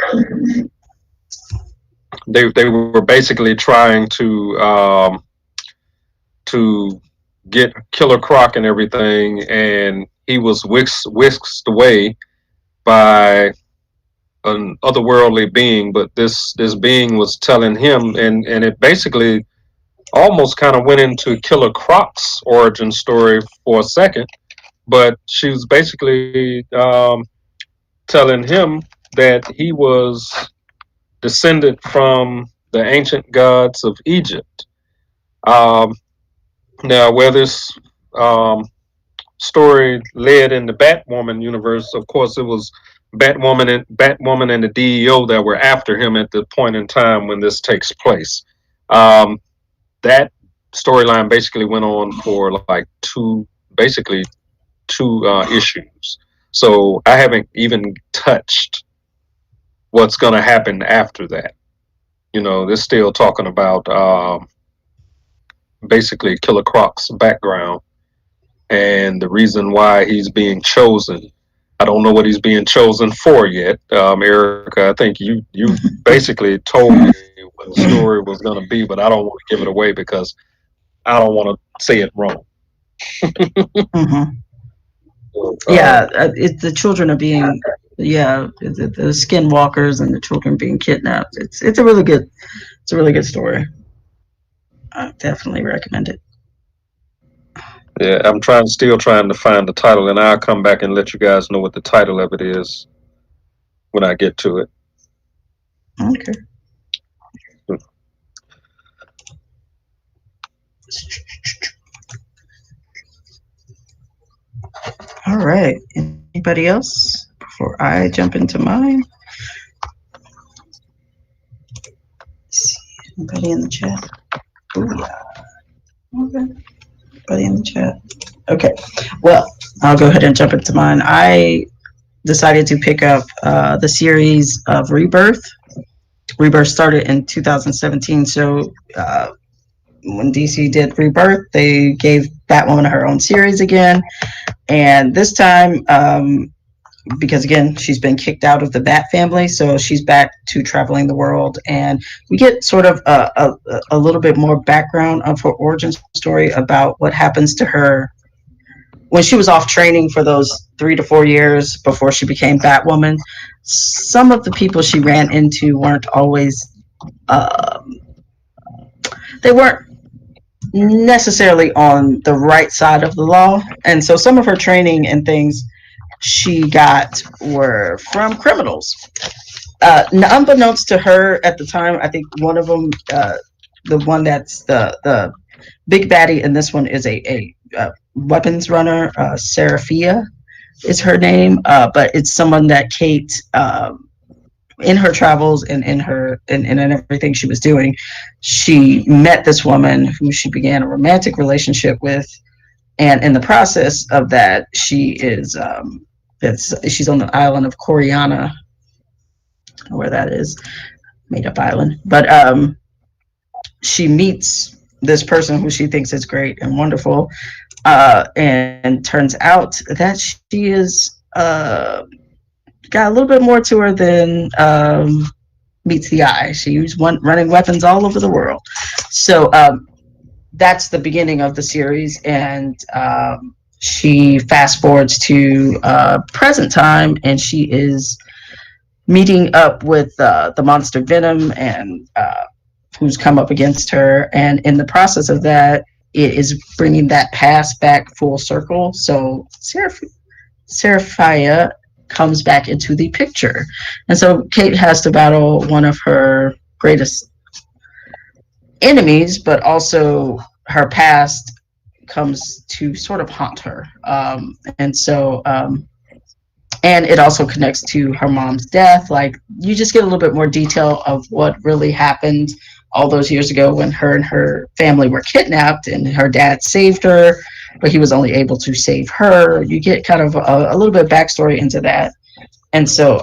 they were basically trying to get Killer Croc and everything, and he was whisked away by an otherworldly being. But this being was telling him, and it basically almost kind of went into Killer Croc's origin story for a second. But she was basically telling him that he was descended from the ancient gods of Egypt. Um, Now, where this um, story led in the Batwoman universe, of course, it was Batwoman and the DEO that were after him at the point in time when this takes place. Um, that storyline basically went on for like basically two issues. So I haven't even touched what's going to happen after that. You know, they're still talking about basically Killer Croc's background and the reason why he's being chosen. I don't know what he's being chosen for yet, Erica. I think you basically told me what the story was going to be, but I don't want to give it away because I don't want to say it wrong. Mm-hmm. So, Yeah, the children are being, yeah, the skinwalkers and the children being kidnapped. It's a really good story. I definitely recommend it. yeah, still trying to find the title, and I'll come back and let you guys know what the title of it is when I get to it. Okay. All right. Anybody else before I jump into mine? Anybody in the chat? Oh yeah. Okay. Anybody in the chat? Okay. Well, I'll go ahead and jump into mine. I decided to pick up the series of Rebirth. Rebirth started in 2017. So when DC did Rebirth, they gave Batwoman her own series again. And this time, because again, she's been kicked out of the Bat family, so she's back to traveling the world. And we get sort of a little bit more background of her origin story about what happens to her when she was off training for those 3 to 4 years before she became Batwoman. Some of the people she ran into weren't always, um, they weren't necessarily on the right side of the law. And so some of her training and things she got were from criminals. Unbeknownst to her at the time, I think one of them, the one that's the big baddie in this one, is a weapons runner. Seraphia is her name, but it's someone that Kate, in her travels and in everything she was doing, she met this woman who she began a romantic relationship with, and in the process of that, she is she's on the island of Coriana, where that is, made up island. But she meets this person who she thinks is great and wonderful, and turns out that she is got a little bit more to her than meets the eye. She's running weapons all over the world. So that's the beginning of the series, and she fast forwards to present time, and she is meeting up with the monster Venom, and who's come up against her. And in the process of that, it is bringing that past back full circle. So Seraphia comes back into the picture. And so Kate has to battle one of her greatest enemies, but also her past comes to sort of haunt her. And it also connects to her mom's death. Like, you just get a little bit more detail of what really happened all those years ago when her and her family were kidnapped, and her dad saved her, but he was only able to save her. You get kind of a little bit of backstory into that. And so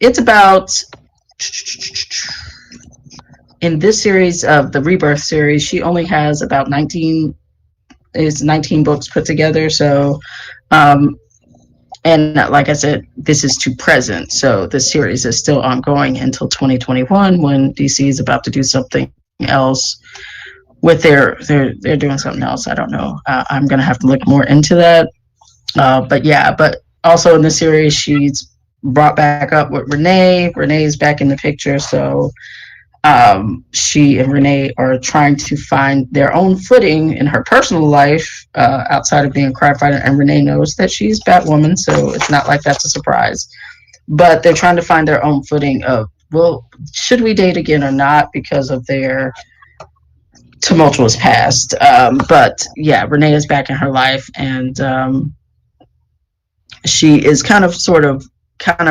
it's about, in this series of the Rebirth series, she only has about 19 books put together. So and like I said, this is to present. So the series is still ongoing until 2021, when DC is about to do something else with they're doing something else. I don't know. I'm gonna have to look more into that. But yeah, but also in the series, she's brought back up with Renee. Renee's back in the picture. So she and Renee are trying to find their own footing in her personal life, outside of being a crime fighter. And Renee knows that she's Batwoman, so it's not like that's a surprise. But they're trying to find their own footing of, well, should we date again or not, because of their tumultuous past. But yeah, Renee is back in her life, and she is kind of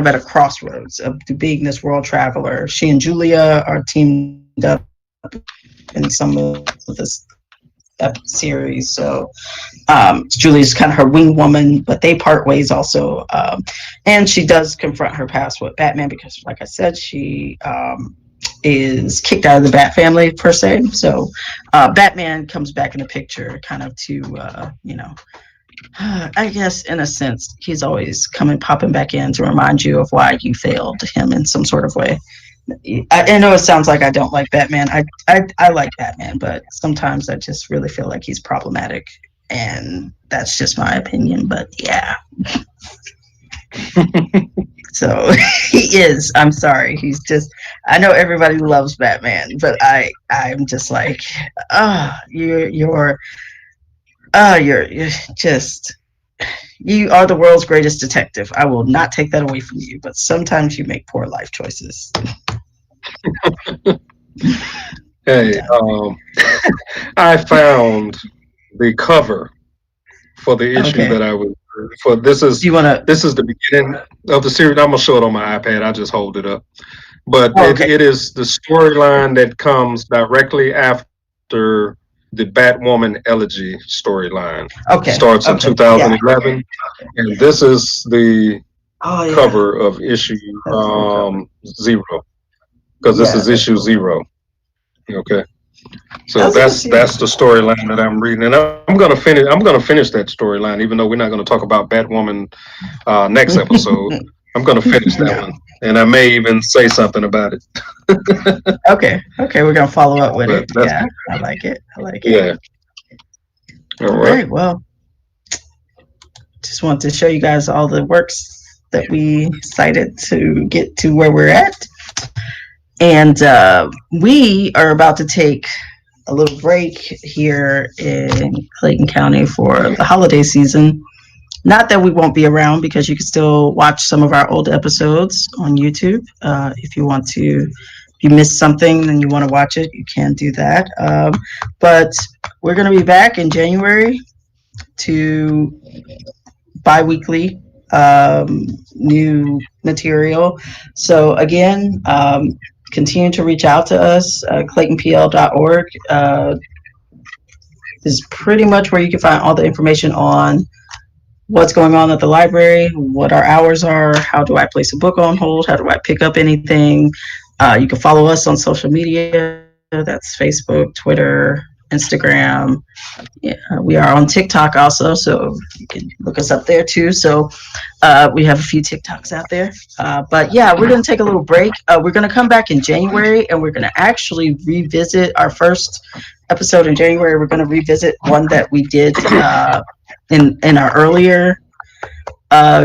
at a crossroads of being this world traveler. She and Julia are teamed up in some of this series. So Julie's kind of her wing woman, but they part ways also. And she does confront her past with Batman because, like I said, she is kicked out of the Bat family per se. So Batman comes back in the picture, kind of to I guess in a sense, he's always coming popping back in to remind you of why you failed him in some sort of way. I know it sounds like I don't like Batman. I like Batman, but sometimes I just really feel like he's problematic, and that's just my opinion. But yeah, so he is. I'm sorry. He's just. I know everybody loves Batman, but I'm just like, you're just. You are the world's greatest detective. I will not take that away from you, but sometimes you make poor life choices. Hey, Yeah. I found the cover for the issue Okay. that I was for. Do you want to? This is the beginning of the series. I'm gonna show it on my iPad. I just hold it up, but Oh, it, okay. it is the storyline that comes directly after the Batwoman elegy storyline. Okay. Starts in Okay. Yeah. 2011, and this is the Oh yeah. cover of issue That's a cool cover. zero. because this Yeah, is issue 0. Okay, so that's that's issue. that's the storyline that I'm reading, and I'm gonna finish that storyline, even though we're not gonna talk about Batwoman next episode. I'm gonna finish that No. one, and I may even say something about it. Okay. Okay. We're gonna follow up with But it. that's Yeah. I like it. I like it. yeah. All All right. right. Well, just want to show you guys all the works that we cited to get to where we're at. And we are about to take a little break here in Clayton County for the holiday season. Not that we won't be around, because you can still watch some of our old episodes on YouTube. If you want to, if you missed something and you want to watch it, you can do that. But we're going to be back in January to bi-weekly new material. So again, continue to reach out to us. ClaytonPL.org is pretty much where you can find all the information on what's going on at the library, what our hours are, how do I place a book on hold, how do I pick up anything. You can follow us on social media. That's Facebook, Twitter, Instagram. Yeah, we are on TikTok also, so you can look us up there too. So we have a few TikToks out there. But yeah, we're going to take a little break. We're going to come back in January, and we're going to actually revisit our first episode in January. We're going to revisit one that we did in our earlier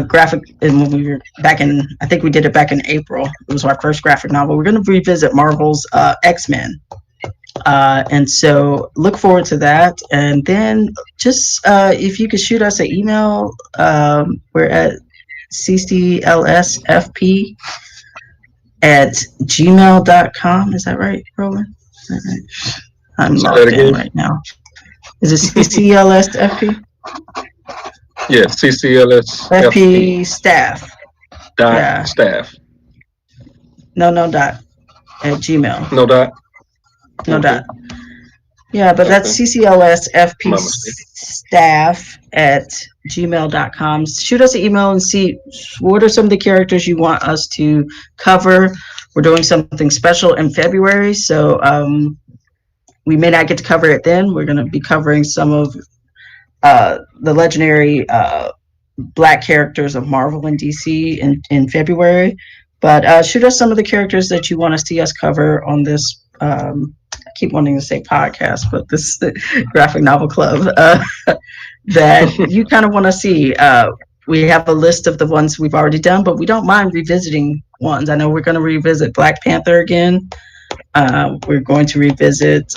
graphic, and when we were back in, I think we did it back in April. It was our first graphic novel. We're going to revisit Marvel's X-Men. And so look forward to that. And then just if you could shoot us an email, we're at cclsfp at gmail.com. Is that right, Roland? Is that right? I'm Say that logged in again. right now. Is it cclsfp? Yeah, CCLSFP FP staff. dot Yeah. staff. No dot at Gmail. No dot. No Okay. dot. Yeah, but that's Okay. cclsfp My mistake. staff at gmail.com. Shoot us an email and see what are some of the characters you want us to cover. We're doing something special in February, so we may not get to cover it then. We're going to be covering some of the legendary Black characters of Marvel and DC in February. But shoot us some of the characters that you want to see us cover on this. I keep wanting to say podcast, but this is the graphic novel club that you kind of want to see. We have a list of the ones we've already done, but we don't mind revisiting ones. I know we're going to revisit Black Panther again. We're going to revisit,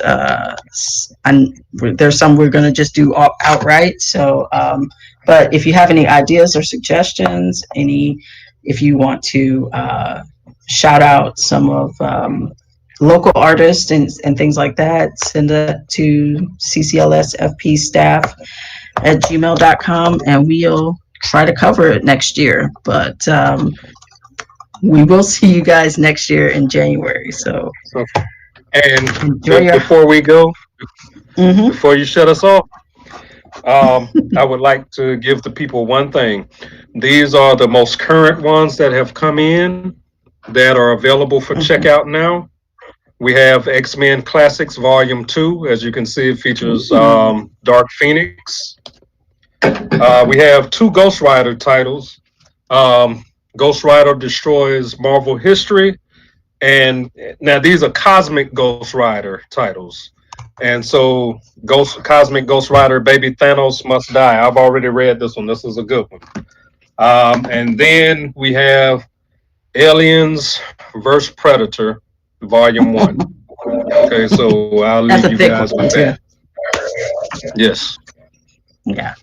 and there's some we're going to just do outright. So, but if you have any ideas or suggestions, if you want to shout out some of local artists and things like that, send it to cclsfpstaff at gmail.com, and we'll try to cover it next year. But we will see you guys next year in January. So Okay. And enjoy your. before we go, Mm-hmm. before you shut us off, I would like to give the people one thing. These are the most current ones that have come in that are available for Mm-hmm. checkout now. We have X-Men Classics Volume 2. As you can see, it features Ooh. Dark Phoenix. We have two Ghost Rider titles. Ghost Rider Destroys Marvel History. And now these are Cosmic Ghost Rider titles. And so Cosmic Ghost Rider Baby Thanos Must Die. I've already read this one. This is a good one. And then we have Aliens vs. Predator Volume 1. Okay, so I'll leave That's you a thick guys with one too. that. Yes. Yeah.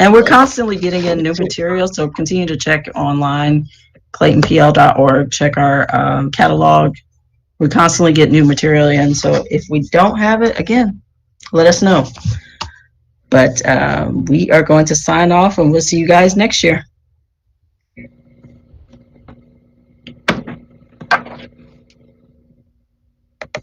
And we're constantly getting in new material, so continue to check online, claytonpl.org, check our catalog. We constantly get new material in, so if we don't have it, again, let us know. But we are going to sign off, and we'll see you guys next year.